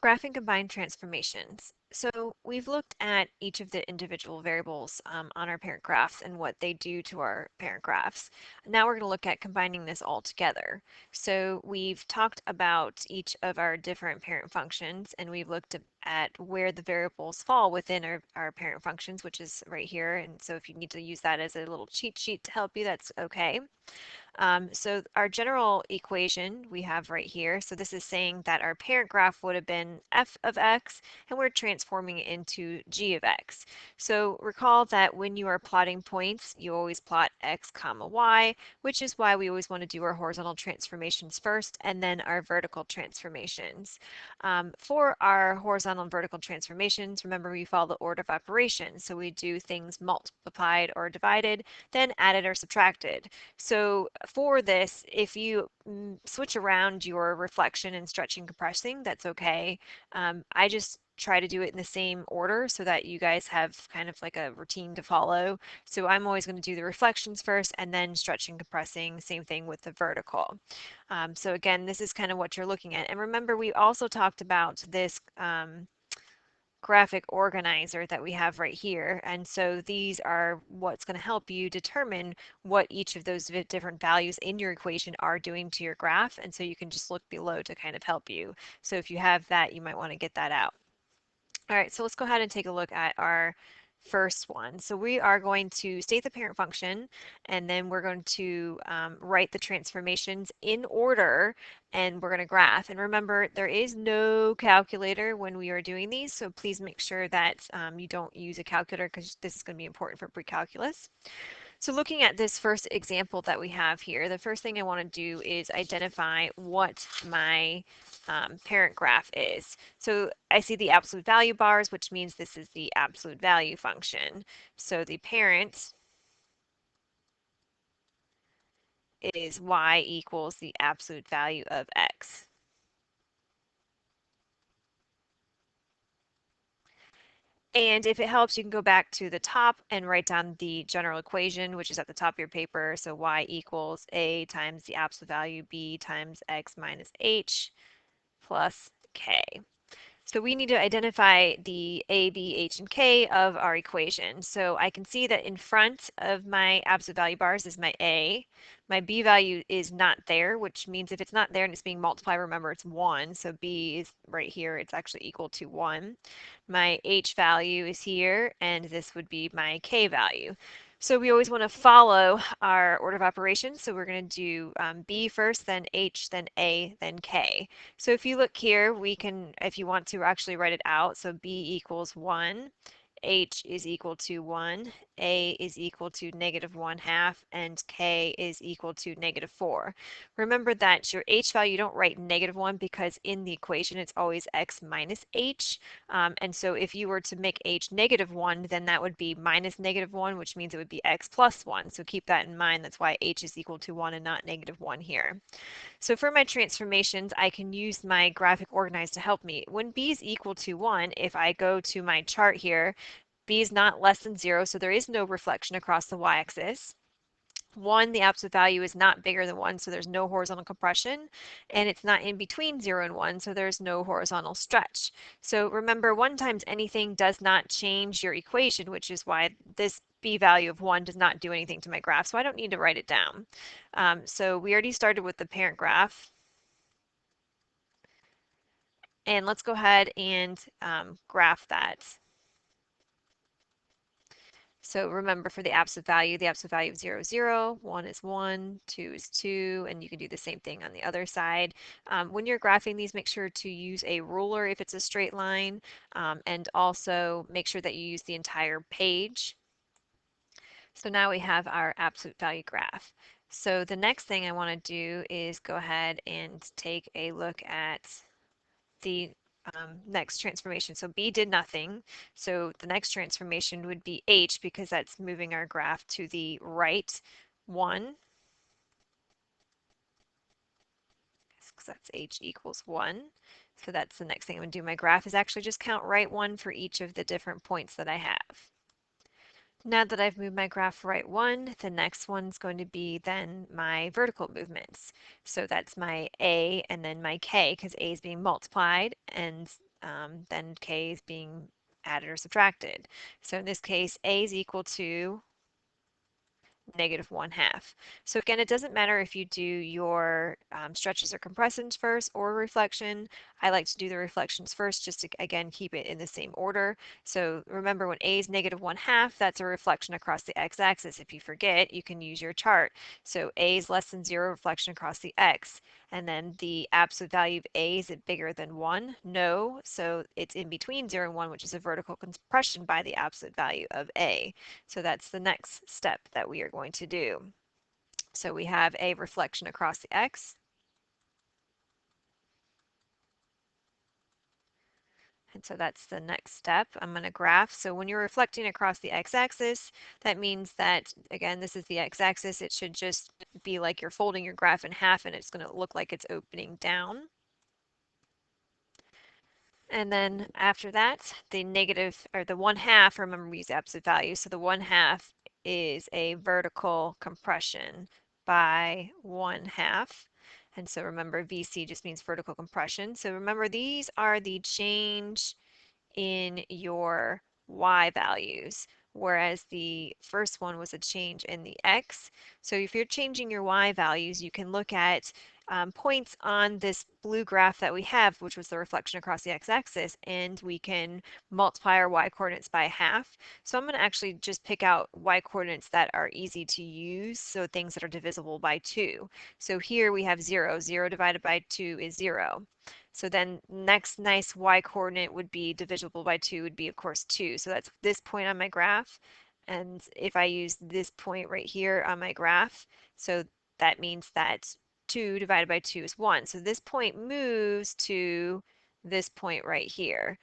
graphing combined transformations. So we've looked at each of the individual variables on our parent graphs and what they do to our parent graphs. Now we're going to look at combining this all together. So we've talked about each of our different parent functions, and we've looked at where the variables fall within our parent functions, which is right here. And so if you need to use that as a little cheat sheet to help you, that's okay. So our general equation we have right here, so this is saying that our parent graph would have been f of x, and we're transforming it into g of x. So recall that when you are plotting points, you always plot x comma y, which is why we always want to do our horizontal transformations first and then our vertical transformations. For our horizontal and vertical transformations, remember we follow the order of operations. So we do things multiplied or divided, then added or subtracted. So for this, if you switch around your reflection and stretching compressing, that's okay. I just try to do it in the same order so that you guys have kind of like a routine to follow. So I'm always going to do the reflections first and then stretching compressing, same thing with the vertical. So again, this is kind of what you're looking at. And remember, we also talked about this graphic organizer that we have right here. And so these are what's going to help you determine what each of those different values in your equation are doing to your graph. And so you can just look below to kind of help you. So if you have that, you might want to get that out. All right, so let's go ahead and take a look at our first one. So we are going to state the parent function, and then we're going to write the transformations in order, and we're going to graph. And remember, there is no calculator when we are doing these, so please make sure that you don't use a calculator because this is going to be important for pre-calculus. So looking at this first example that we have here, the first thing I want to do is identify what my parent graph is. So I see the absolute value bars, which means this is the absolute value function. So the parent is y equals the absolute value of x. And if it helps, you can go back to the top and write down the general equation, which is at the top of your paper. So y equals a times the absolute value b times x minus h plus k. So we need to identify the a, b, h, and k of our equation. So I can see that in front of my absolute value bars is my a. My b value is not there, which means if it's not there and it's being multiplied, remember it's 1. So b is right here. It's actually equal to 1. My h value is here, and this would be my k value. So we always want to follow our order of operations. So we're going to do b first, then h, then a, then k. So if you look here, we can, if you want to actually write it out, so b equals 1, h is equal to 1, a is equal to -1/2, and k is equal to -4. Remember that your h value, you don't write -1 because in the equation it's always x minus h. And so if you were to make h -1, then that would be minus -1, which means it would be x plus 1. So keep that in mind. That's why h is equal to 1 and not -1 here. So for my transformations, I can use my graphic organize to help me. When b is equal to 1, if I go to my chart here, b is not less than 0, so there is no reflection across the y-axis. 1, the absolute value is not bigger than 1, so there's no horizontal compression, and it's not in between 0 and 1, so there's no horizontal stretch. So remember, 1 times anything does not change your equation, which is why this b value of 1 does not do anything to my graph, so I don't need to write it down. So we already started with the parent graph. And let's go ahead and graph that. So remember, for the absolute value of 0 is 0, 1 is 1, 2 is 2, and you can do the same thing on the other side. When you're graphing these, make sure to use a ruler if it's a straight line, and also make sure that you use the entire page. So now we have our absolute value graph. So the next thing I want to do is go ahead and take a look at the next transformation. So B did nothing. So the next transformation would be H, because that's moving our graph to the right 1. Because that's H equals 1. So that's the next thing I'm going to do. My graph is actually just count right 1 for each of the different points that I have. Now that I've moved my graph right 1, the next one's going to be then my vertical movements. So that's my A and then my K, because A is being multiplied, and then k is being added or subtracted. So in this case, a is equal to -1/2. So again, it doesn't matter if you do your stretches or compressions first or reflection. I like to do the reflections first just to, again, keep it in the same order. So remember when A is -1/2, that's a reflection across the x-axis. If you forget, you can use your chart. So A is less than 0, reflection across the x. And then the absolute value of A, is it bigger than 1? No. So it's in between 0 and 1, which is a vertical compression by the absolute value of A. So that's the next step that we are going to do. So we have a reflection across the x, and so that's the next step. I'm going to graph. So when you're reflecting across the x-axis, that means that, again, this is the x-axis. It should just be like you're folding your graph in half, and it's going to look like it's opening down. And then after that, the negative, or the 1/2, remember we use absolute value, so the 1/2 is a vertical compression by 1/2. And so remember, VC just means vertical compression. So remember, these are the change in your y values, whereas the first one was a change in the x. So if you're changing your y values, you can look at points on this blue graph that we have, which was the reflection across the x-axis, and we can multiply our y-coordinates by half. So I'm going to actually just pick out y-coordinates that are easy to use, so things that are divisible by 2. So here we have 0. 0 divided by 2 is 0. So then next nice y-coordinate would be divisible by 2 would be, of course, 2. So that's this point on my graph. And if I use this point right here on my graph, so that means that 2 divided by 2 is 1. So this point moves to this point right here,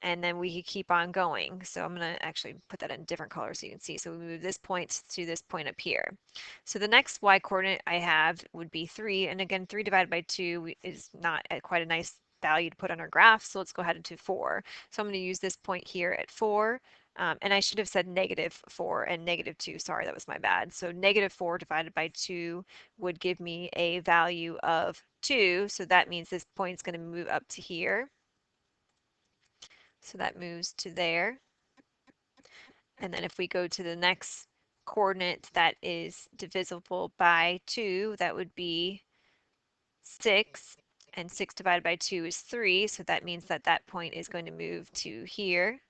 and then we could keep on going. So I'm going to actually put that in a different color so you can see. So we move this point to this point up here. So the next y-coordinate I have would be 3. And again, 3 divided by 2 is not quite a nice value to put on our graph. So let's go ahead into 4. So I'm going to use this point here at 4. And I should have said -4 and -2. Sorry, that was my bad. So -4 divided by 2 would give me a value of 2. So that means this point is going to move up to here. So that moves to there. And then if we go to the next coordinate that is divisible by 2, that would be 6. And 6 divided by 2 is 3. So that means that that point is going to move to here.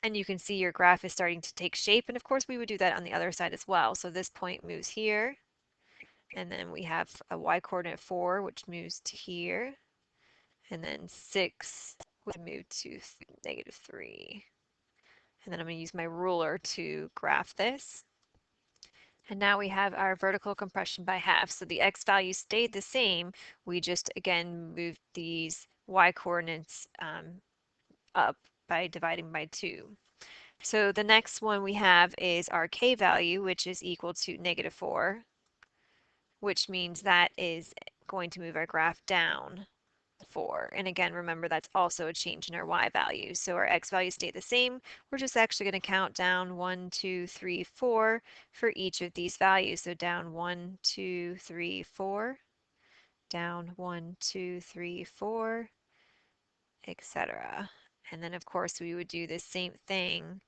And you can see your graph is starting to take shape. And of course, we would do that on the other side as well. So this point moves here. And then we have a y-coordinate 4, which moves to here. And then 6 would move to -3. And then I'm going to use my ruler to graph this. And now we have our vertical compression by half. So the x value stayed the same. We just, again, moved these y coordinates up by dividing by 2. So the next one we have is our k value, which is equal to -4, which means that is going to move our graph down 4. And again, remember that's also a change in our y value. So our x values stay the same. We're just actually going to count down 1, 2, 3, 4 for each of these values. So down 1, 2, 3, 4, down 1, 2, 3, 4, etc. And then of course we would do the same thing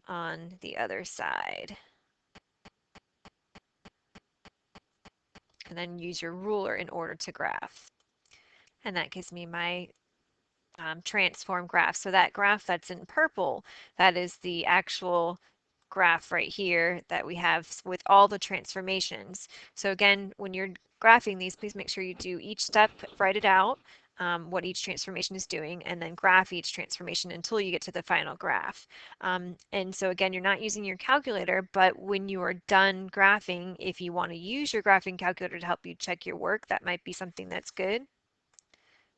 on the other side. And then use your ruler in order to graph. And that gives me my transform graph. So that graph that's in purple, that is the actual graph right here that we have with all the transformations. So again, when you're graphing these, please make sure you do each step, write it out, what each transformation is doing, and then graph each transformation until you get to the final graph. And so again, you're not using your calculator, but when you are done graphing, if you want to use your graphing calculator to help you check your work, that might be something that's good.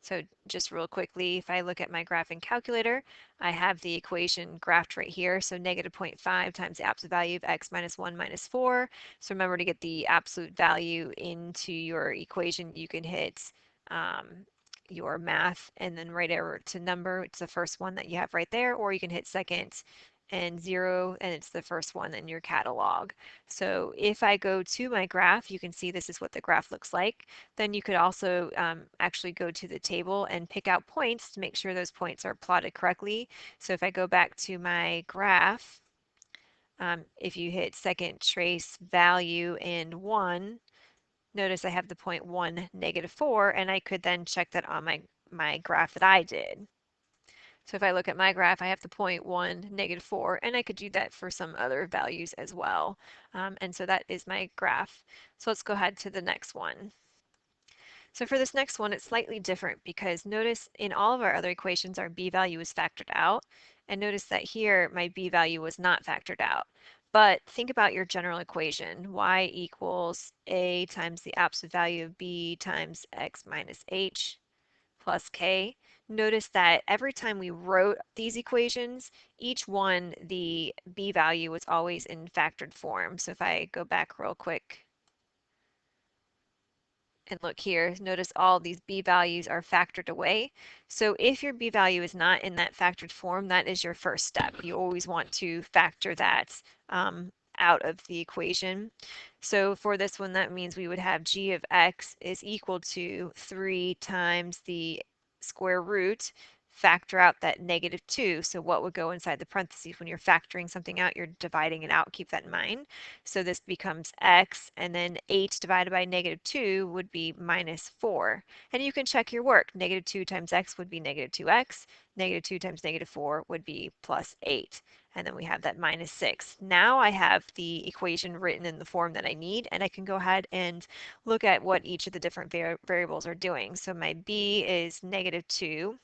So just real quickly, if I look at my graphing calculator, I have the equation graphed right here. So -0.5 times the absolute value of x minus 1 minus 4. So remember, to get the absolute value into your equation, you can hit your math and then right over to number. It's the first one that you have right there, or you can hit second and 0, and it's the first one in your catalog. So if I go to my graph, you can see this is what the graph looks like. Then you could also actually go to the table and pick out points to make sure those points are plotted correctly. So if I go back to my graph, if you hit second trace value and 1, notice I have the point 1, -4, and I could then check that on my graph that I did. So if I look at my graph, I have the point 1, -4, and I could do that for some other values as well. And so that is my graph. So let's go ahead to the next one. So for this next one, it's slightly different because notice in all of our other equations, our b value is factored out. And notice that here, my b value was not factored out. But think about your general equation, y equals a times the absolute value of b times x minus h plus k. Notice that every time we wrote these equations, each one, the b value was always in factored form. So if I go back real quick and look here, notice all these b values are factored away. So if your b value is not in that factored form, that is your first step. You always want to factor that out of the equation. So for this one, that means we would have g of x is equal to 3 times the square root, factor out that -2. So what would go inside the parentheses when you're factoring something out, you're dividing it out, keep that in mind. So this becomes x, and then 8 divided by -2 would be -4. And you can check your work. -2 times x would be -2x. -2 times -4 would be +8. And then we have that -6. Now I have the equation written in the form that I need, and I can go ahead and look at what each of the different variables are doing. So my b is -2,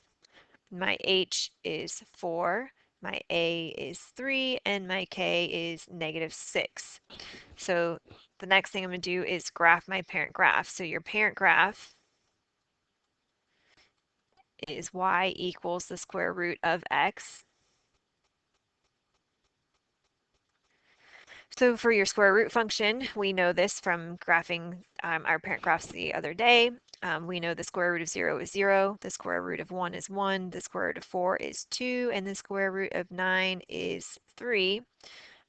my h is 4, my a is 3, and my k is -6. So the next thing I'm going to do is graph my parent graph. So your parent graph is y equals the square root of x. So for your square root function, we know this from graphing our parent graphs the other day. We know the square root of 0 is 0, the square root of 1 is 1, the square root of 4 is 2, and the square root of 9 is 3.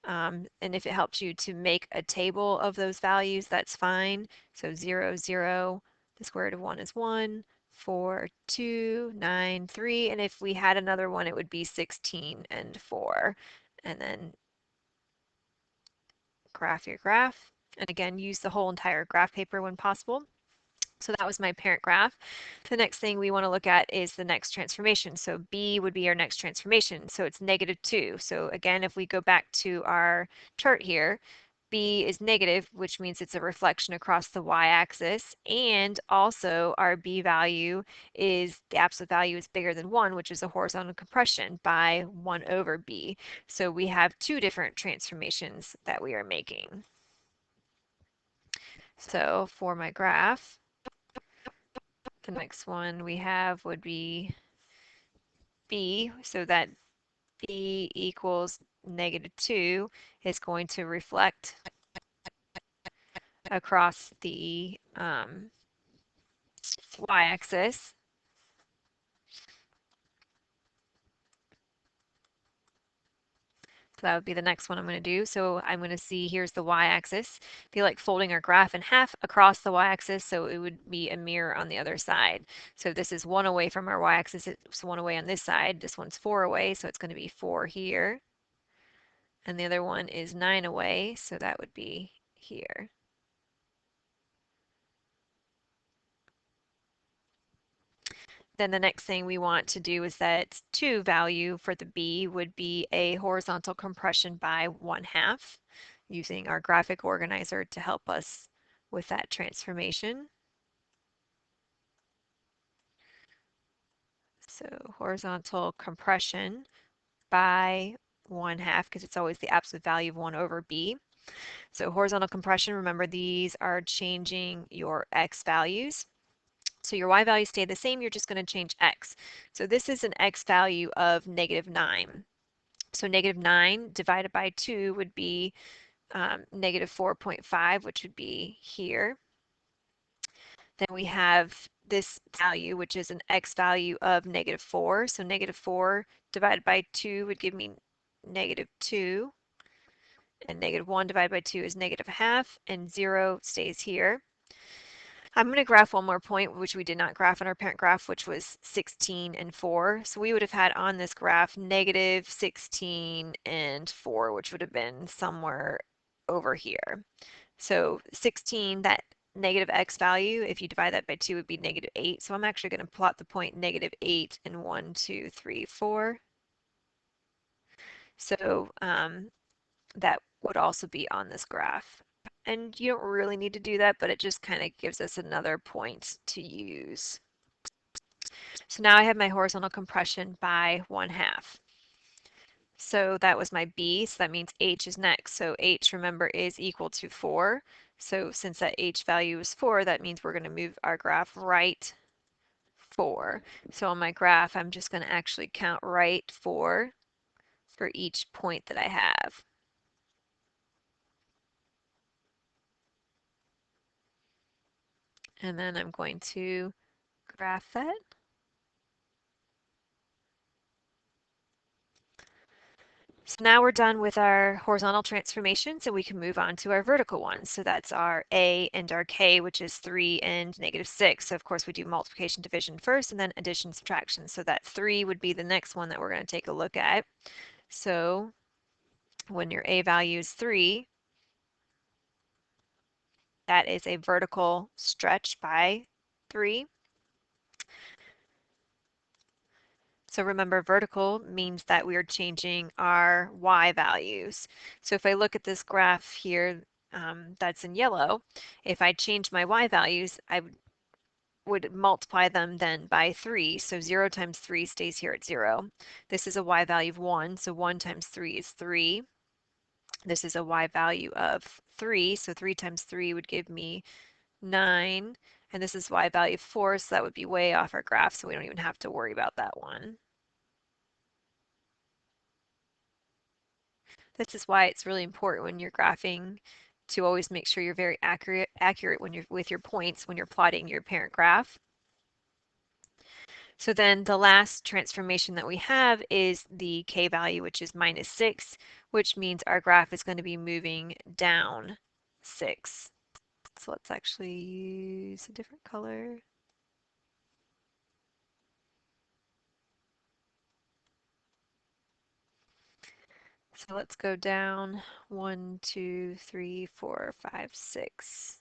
And if it helps you to make a table of those values, that's fine. So 0, 0, the square root of 1 is 1, 4, 2, 9, 3. And if we had another one, it would be 16 and 4. And then graph your graph. And again, use the whole entire graph paper when possible. So that was my parent graph. The next thing we want to look at is the next transformation. So B would be our next transformation. So it's -2. So again, if we go back to our chart here, B is negative, which means it's a reflection across the y-axis. And also our B value is, the absolute value is bigger than 1, which is a horizontal compression by 1 over B. So we have two different transformations that we are making. So for my graph, the next one we have would be B, so that B equals -2 is going to reflect across the y-axis. So that would be the next one I'm going to do. So I'm going to see, here's the y-axis. Feel like folding our graph in half across the y-axis, so it would be a mirror on the other side. So this is 1 away from our y-axis, it's 1 away on this side. This one's 4 away, so it's going to be 4 here. And the other one is 9 away, so that would be here. Then the next thing we want to do is that 2 value for the B would be a horizontal compression by 1/2, using our graphic organizer to help us with that transformation. So horizontal compression by 1/2, because it's always the absolute value of 1 over B. So horizontal compression, remember these are changing your x values. So your y value stayed the same, you're just going to change x. So this is an x value of -9. So -9 divided by 2 would be -4.5, which would be here. Then we have this value, which is an x value of -4. So -4 divided by 2 would give me -2, and -1 divided by 2 is -1/2, and 0 stays here. I'm going to graph one more point, which we did not graph in our parent graph, which was 16 and 4. So we would have had on this graph -16 and 4, which would have been somewhere over here. So 16, that negative x value, if you divide that by 2, would be -8. So I'm actually going to plot the point -8 and 1, 2, 3, 4. So that would also be on this graph. And you don't really need to do that, but it just kind of gives us another point to use. So now I have my horizontal compression by 1/2. So that was my B, so that means H is next. So H, remember, is equal to 4. So since that H value is 4, that means we're going to move our graph right 4. So on my graph, I'm just going to actually count right 4 for each point that I have. And then I'm going to graph that. So now we're done with our horizontal transformations and we can move on to our vertical ones. So that's our A and our K, which is 3 and -6. So of course we do multiplication, division first, and then addition, subtraction. So that 3 would be the next one that we're going to take a look at. So when your A value is 3, that is a vertical stretch by 3. So remember, vertical means that we are changing our y values. So if I look at this graph here that's in yellow, if I change my y values, I would multiply them then by 3. So 0 times 3 stays here at 0. This is a y value of 1, so 1 times 3 is 3. This is a y value of 3, so 3 times 3 would give me 9. And this is y value of 4, so that would be way off our graph, so we don't even have to worry about that one. This is why it's really important when you're graphing to always make sure you're very accurate when you're with your points when you're plotting your parent graph. So then the last transformation that we have is the k value, which is -6, which means our graph is going to be moving down 6. So let's actually use a different color. So let's go down 1, 2, 3, 4, 5, 6.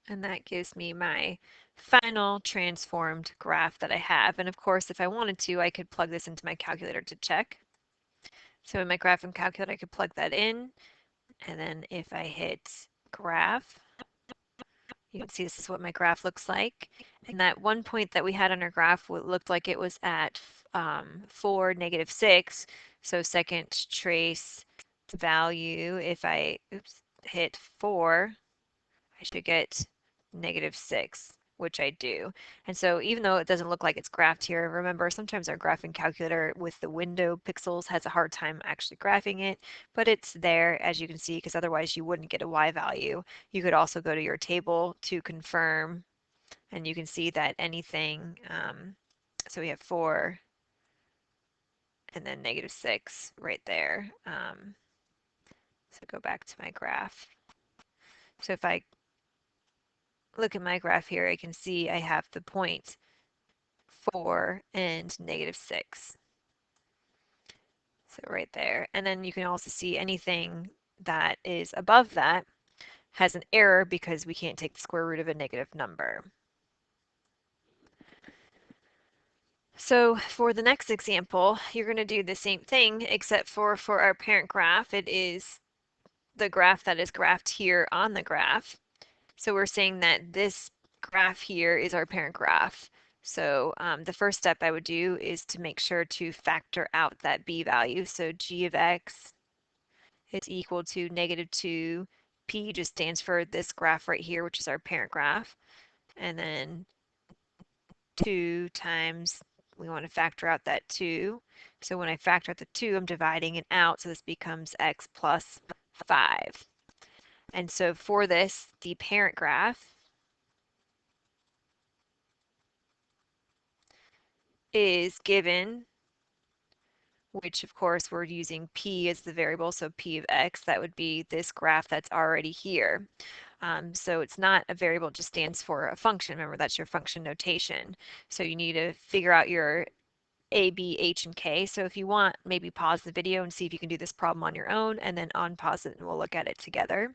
And that gives me my final transformed graph that I have. And of course, if I wanted to, I could plug this into my calculator to check. So in my graphing calculator, I could plug that in. And then if I hit graph, you can see this is what my graph looks like. And that one point that we had on our graph looked like it was at 4, -6. So second trace value, if I hit 4, I should get -6, which I do. And so even though it doesn't look like it's graphed here, remember sometimes our graphing calculator with the window pixels has a hard time actually graphing it, but it's there as you can see because otherwise you wouldn't get a y value. You could also go to your table to confirm and you can see that anything, so we have 4 and then -6 right there. So go back to my graph. So if I look at my graph here, I can see I have the point 4 and -6. So right there. And then you can also see anything that is above that has an error because we can't take the square root of a negative number. So for the next example, you're going to do the same thing, except for our parent graph, it is the graph that is graphed here on the graph. So we're saying that this graph here is our parent graph. So the first step I would do is to make sure to factor out that b value. So g of x is equal to negative 2. P just stands for this graph right here, which is our parent graph. And then 2 times, we want to factor out that 2. So when I factor out the 2, I'm dividing it out, so this becomes x plus 5. And so for this, the parent graph is given, which of course we're using p as the variable, so p of x, that would be this graph that's already here. So it's not a variable, it just stands for a function. Remember, that's your function notation. So you need to figure out your a, b, h, and k. So if you want, maybe pause the video and see if you can do this problem on your own, and then unpause it and we'll look at it together.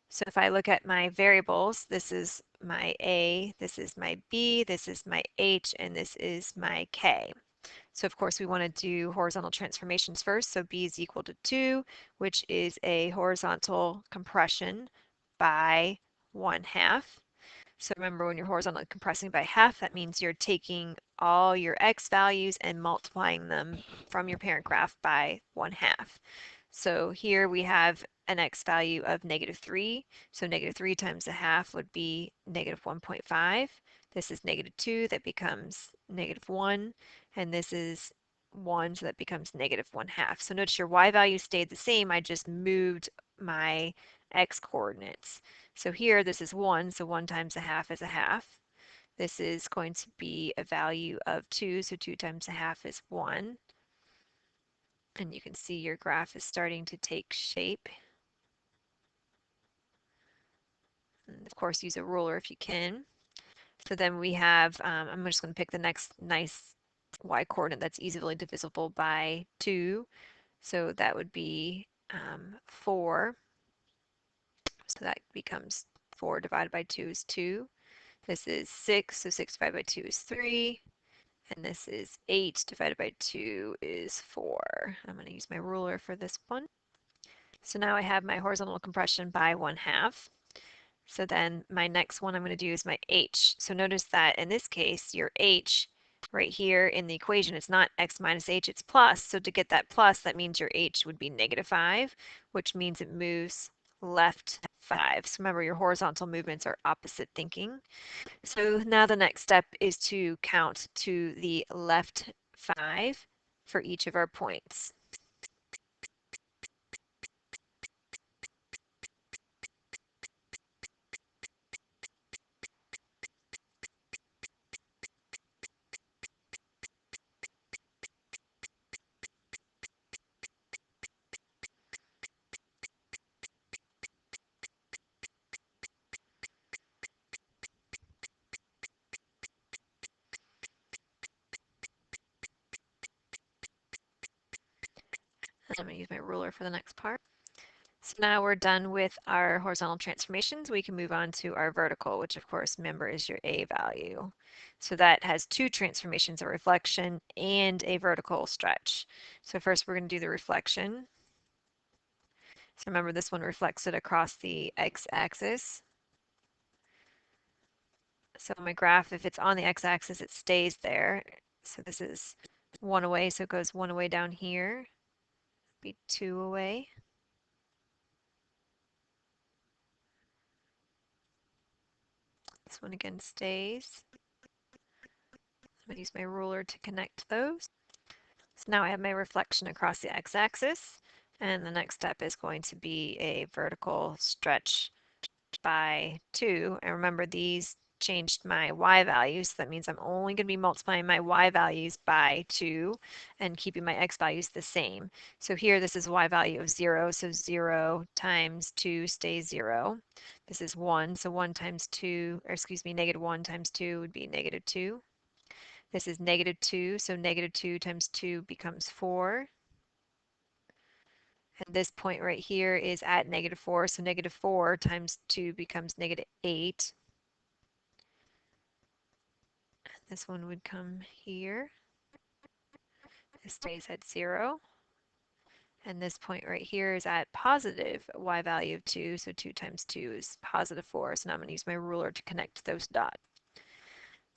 So if I look at my variables, this is my a, this is my b, this is my h, and this is my k. So of course we want to do horizontal transformations first. So b is equal to 2, which is a horizontal compression by 1/2. So remember, when you're horizontally compressing by half, that means you're taking all your x values and multiplying them from your parent graph by 1/2. So here we have an x value of negative 3. So negative 3 times a half would be negative 1.5. This is negative 2, that becomes negative 1. And this is 1, so that becomes negative 1/2. So notice your y value stayed the same. I just moved my x coordinates. So here this is 1, so 1 times a half is a half. This is going to be a value of 2, so 2 times a half is 1. And you can see your graph is starting to take shape. And of course, use a ruler if you can. So then we have, I'm just going to pick the next nice y coordinate that's easily divisible by 2. So that would be 4. So that becomes 4 divided by 2 is 2. This is 6, so 6 divided by 2 is 3. And this is 8 divided by 2 is 4. I'm going to use my ruler for this one. So now I have my horizontal compression by 1/2. So then my next one I'm going to do is my h. So notice that in this case, your h right here in the equation, it's not x minus h, it's plus. So to get that plus, that means your h would be negative 5, which means it moves left 5. So remember, your horizontal movements are opposite thinking. So now the next step is to count to the left 5 for each of our points. I'm going to use my ruler for the next part. So now we're done with our horizontal transformations. We can move on to our vertical, which of course, remember, is your A value. So that has two transformations, a reflection and a vertical stretch. So first we're going to do the reflection. So remember, this one reflects it across the x-axis. So my graph, if it's on the x-axis, it stays there. So this is 1 away, so it goes 1 away down here, be 2 away. This one again stays. I'm going to use my ruler to connect those. So now I have my reflection across the x-axis, and the next step is going to be a vertical stretch by 2. And remember, these changed my y values, so that means I'm only going to be multiplying my y values by 2 and keeping my x values the same. So here this is y value of 0, so 0 times 2 stays 0. This is 1, so 1 times 2, or excuse me, negative 1 times 2 would be negative 2. This is negative 2, so negative 2 times 2 becomes 4. And this point right here is at negative 4, so negative 4 times 2 becomes negative 8. This one would come here. It stays at 0. And this point right here is at positive y value of 2, so 2 times 2 is positive 4. So now I'm going to use my ruler to connect those dots.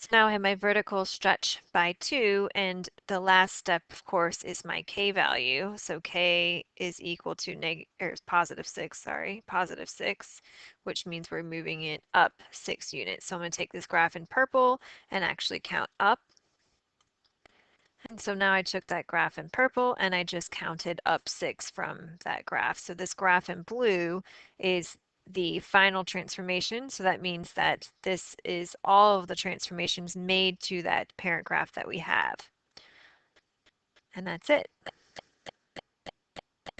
So now I have my vertical stretch by 2, and the last step, of course, is my k value. So k is equal to positive 6, positive 6, which means we're moving it up 6 units. So I'm going to take this graph in purple and actually count up. And so now I took that graph in purple and I just counted up 6 from that graph. So this graph in blue is the final transformation. So that means that this is all of the transformations made to that parent graph that we have. And that's it.